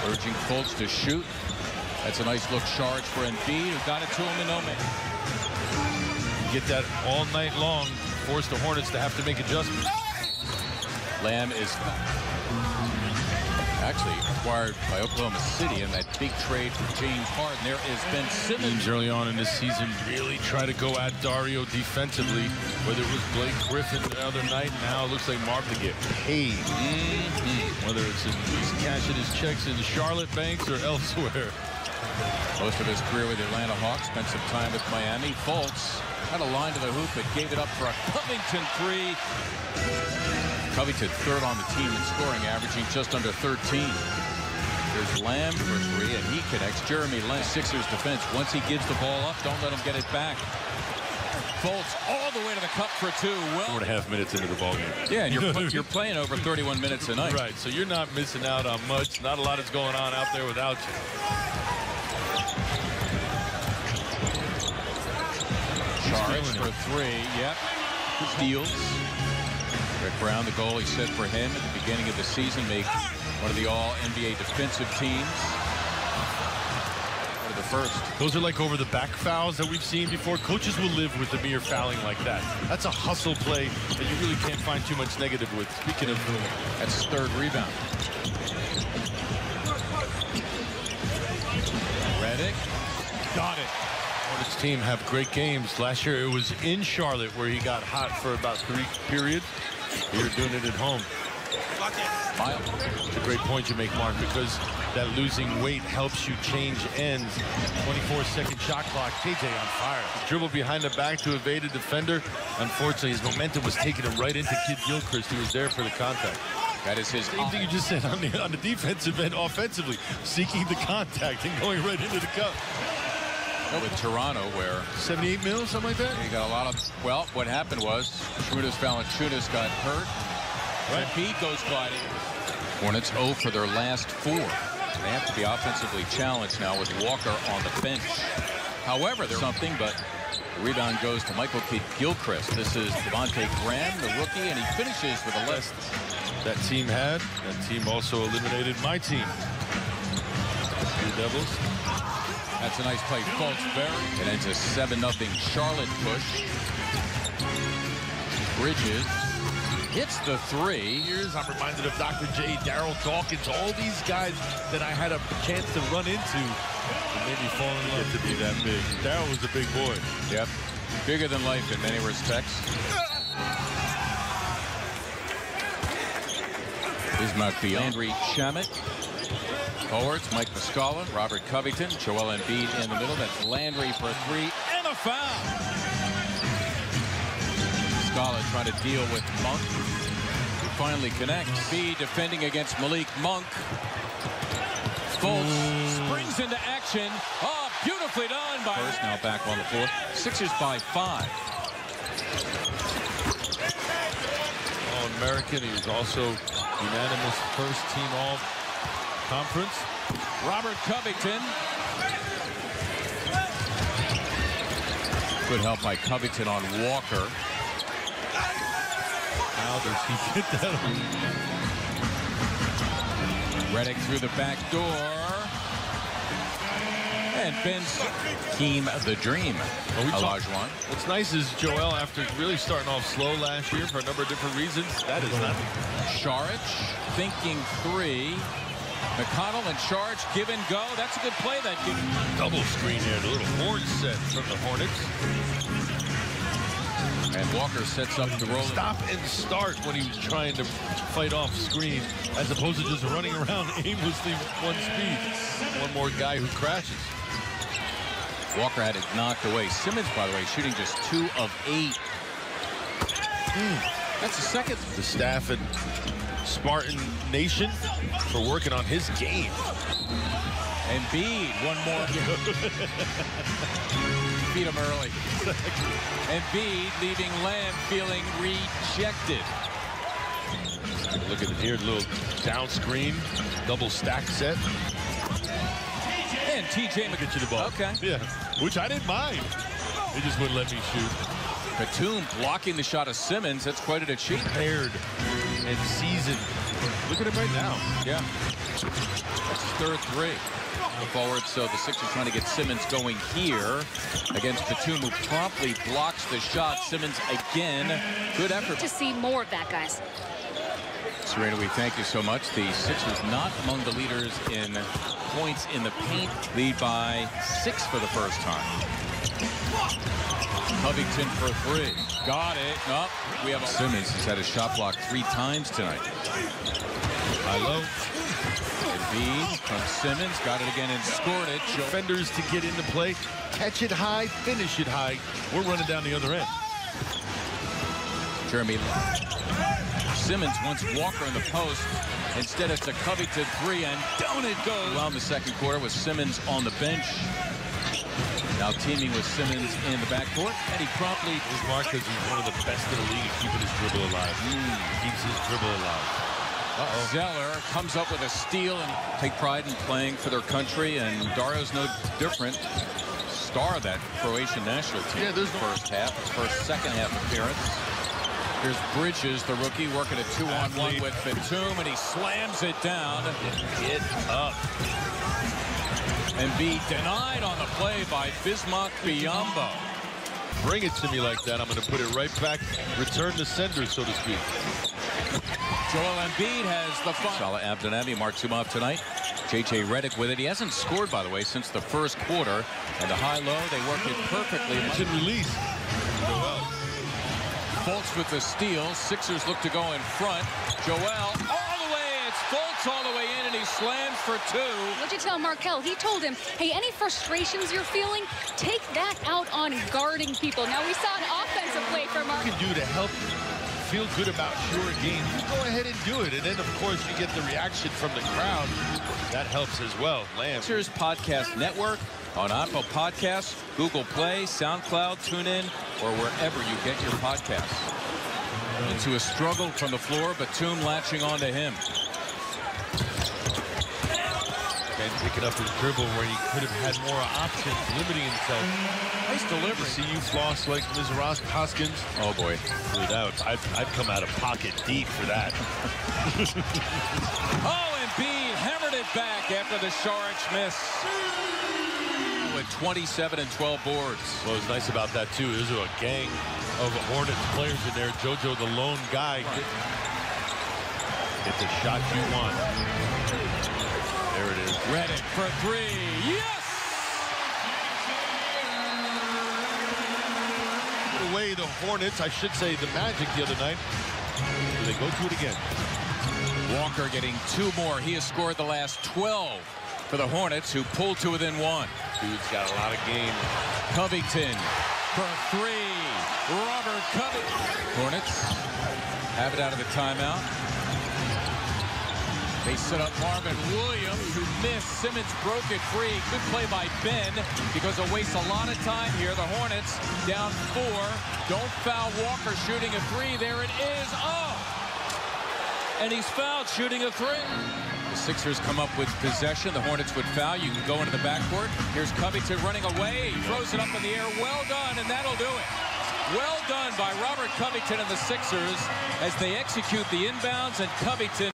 Urging Fultz to shoot. That's a nice look charge for Embiid, who got it to him in no man. Get that all night long. Force the Hornets to have to make adjustments. Lamb is actually acquired by Oklahoma City in that big trade for James Harden. There is Ben Simmons. Teams early on in this season really try to go at Dario defensively, whether it was Blake Griffin the other night. Now it looks like Marvin get paid. Whether it's he's cashing his checks in Charlotte banks or elsewhere. Most of his career with the Atlanta Hawks, spent some time with Miami. Fultz had a line to the hoop, but gave it up for a Covington three. Covington third on the team in scoring, averaging just under 13. There's Lamb for three, and he connects. Jeremy Lamb, Sixers defense. Once he gives the ball up, don't let him get it back. Fultz all the way to the cup for two. Well, 4.5 minutes into the ballgame. Yeah, and you're playing over 31 minutes a night. Right, so you're not missing out on much. Not a lot is going on out there without you. Charge for three. Yep. Steals. Rick Brown, the goal he set for him at the beginning of the season, make one of the all-NBA defensive teams. One of the first. Those are like over-the-back fouls that we've seen before. Coaches will live with the mere fouling like that. That's a hustle play that you really can't find too much negative with. Speaking of, that's his third rebound. Redick. Got it. Hornets team have great games. Last year it was in Charlotte where he got hot for about 3 periods. You're doing it at home. It's a great point you make, Mark, because that losing weight helps you change ends. 24-second shot clock. KJ on fire. Dribble behind the back to evade a defender. Unfortunately, his momentum was taking him right into Kid Gilchrist, who was there for the contact. That is his same thing you just said on the defensive end, offensively, seeking the contact and going right into the cup. With Toronto, where 78 mil, something like that. He got a lot of. Well, what happened was Šrūnas Valanciunas got hurt. Right. Embiid goes gliding. Hornets 0 for their last 4. They have to be offensively challenged now with Walker on the bench. However, there's something, but the rebound goes to Michael Kidd Gilchrist. This is Devontae Graham, the rookie, and he finishes with a list. That team had. That team also eliminated my team. The Devils. That's a nice play. Fultz buried. It ends a 7-0 Charlotte push. Bridges hits the three. Here's, I'm reminded of Dr. J, Darryl Dawkins, all these guys that I had a chance to run into. It made me fall in love to be that big. Darryl was a big boy. Yep. Bigger than life in many respects. Bismack Biyombo, Shamet. Forwards, Mike Muscala, Robert Covington, Joel Embiid in the middle. That's Landry for a three and a foul. Muscala trying to deal with Monk. He finally connects. Embiid defending against Malik Monk. Fultz springs into action. Oh, beautifully done by first. Now back on the floor. Sixers by 5. All-American. He was also unanimous first-team All-Conference. Robert Covington. Good help by Covington on Walker. How does he get that on? Redick through the back door. And Ben's team the dream. Olajuwon. What's nice is Joel, after really starting off slow last year for a number of different reasons, that is nothing. Saric thinking three. McConnell and Charge give and go. That's a good play. That double screen here. The little horn set from the Hornets. And Walker sets up the roll. Stop and start when he was trying to fight off screen, as opposed to just running around aimlessly one speed. One more guy who crashes. Walker had it knocked away. Simmons, by the way, shooting just 2 of 8. That's the second. The staff and Spartan Nation for working on his game. Embiid, one more. Beat him early. Embiid leaving Lamb feeling rejected. Look at it here, little down screen, double stack set. And TJ get you the ball. Okay. Yeah, which I didn't mind. He just wouldn't let me shoot. Batum blocking the shot of Simmons. That's quite an achievement. Prepared and seasoned. Look at him right now. Yeah. That's third three. The forward, so the Sixers trying to get Simmons going here against Batum, who promptly blocks the shot. Simmons again. Good effort. To see more of that, guys. Serena, we thank you so much. The Sixers not among the leaders in points in the paint. Lead by 6 for the first time. Covington for 3. Got it. Nope. We have Simmons has had a shot block 3 times tonight. High low. Embiid from Simmons. Got it again and scored it. Defenders to get into play. Catch it high. Finish it high. We're running down the other end. Jeremy Simmons wants Walker in the post. Instead, it's a Covington 3, and down it goes. Well, in the second quarter with Simmons on the bench. Now teaming with Simmons in the backcourt, and he promptly is marked as he's one of the best in the league at keeping his dribble alive. Keeps his dribble alive. Zeller comes up with a steal and take pride in playing for their country, and Dario's no different. Star of that Croatian national team. Yeah, there's first half, second half appearance. Here's Bridges, the rookie, working a 2-on-1 with Batum, and he slams it down. Get up. Embiid denied on the play by Bismack Biyombo. Bring it to me like that. I'm going to put it right back. Return the sender, so to speak. Joel Embiid has the fun. Salah Abdelnaby marks him off tonight. J.J. Redick with it. He hasn't scored, by the way, since the first quarter. And the high-low, they work it perfectly. It's in release. Fultz with the steal. Sixers look to go in front. Joel all the way. It's Fultz all the way in, and he slams for 2. What'd you tell Markel? He told him, hey, any frustrations you're feeling, take that out on guarding people. Now, we saw an offensive play from Markel. What you can do to help feel good about your game, you go ahead and do it. And then, of course, you get the reaction from the crowd. That helps as well. Sixers Podcast Network on Apple Podcasts, Google Play, SoundCloud, TuneIn, or wherever you get your podcasts. Into a struggle from the floor, Batum latching onto him. And picking up his dribble where he could have had more options, limiting himself. Nice delivery. See you floss like Ms. Hoskins. Oh, boy. I'd come out of pocket deep for that. Oh, Embiid hammered it back after the Saric miss. With 27 and 12 boards. What was nice about that, too, is a gang of Hornets players in there. JoJo, the lone guy. Get the shot you want. There it is. Redick for 3. Yes! Away the Hornets, I should say the Magic the other night. Do they go to it again? Walker getting 2 more. He has scored the last 12 for the Hornets, who pulled to within 1. Dude's got a lot of game. Covington for 3. Robert Covington. Hornets have it out of the timeout. They set up Marvin Williams, who missed. Simmons broke it free. Good play by Ben, because it wastes a lot of time here. The Hornets down 4. Don't foul Walker shooting a 3. There it is. Oh! And he's fouled shooting a 3. The Sixers come up with possession. The Hornets would foul. You can go into the backcourt. Here's Covington running away. He throws it up in the air. Well done, and that'll do it. Well done by Robert Covington and the Sixers as they execute the inbounds, and Covington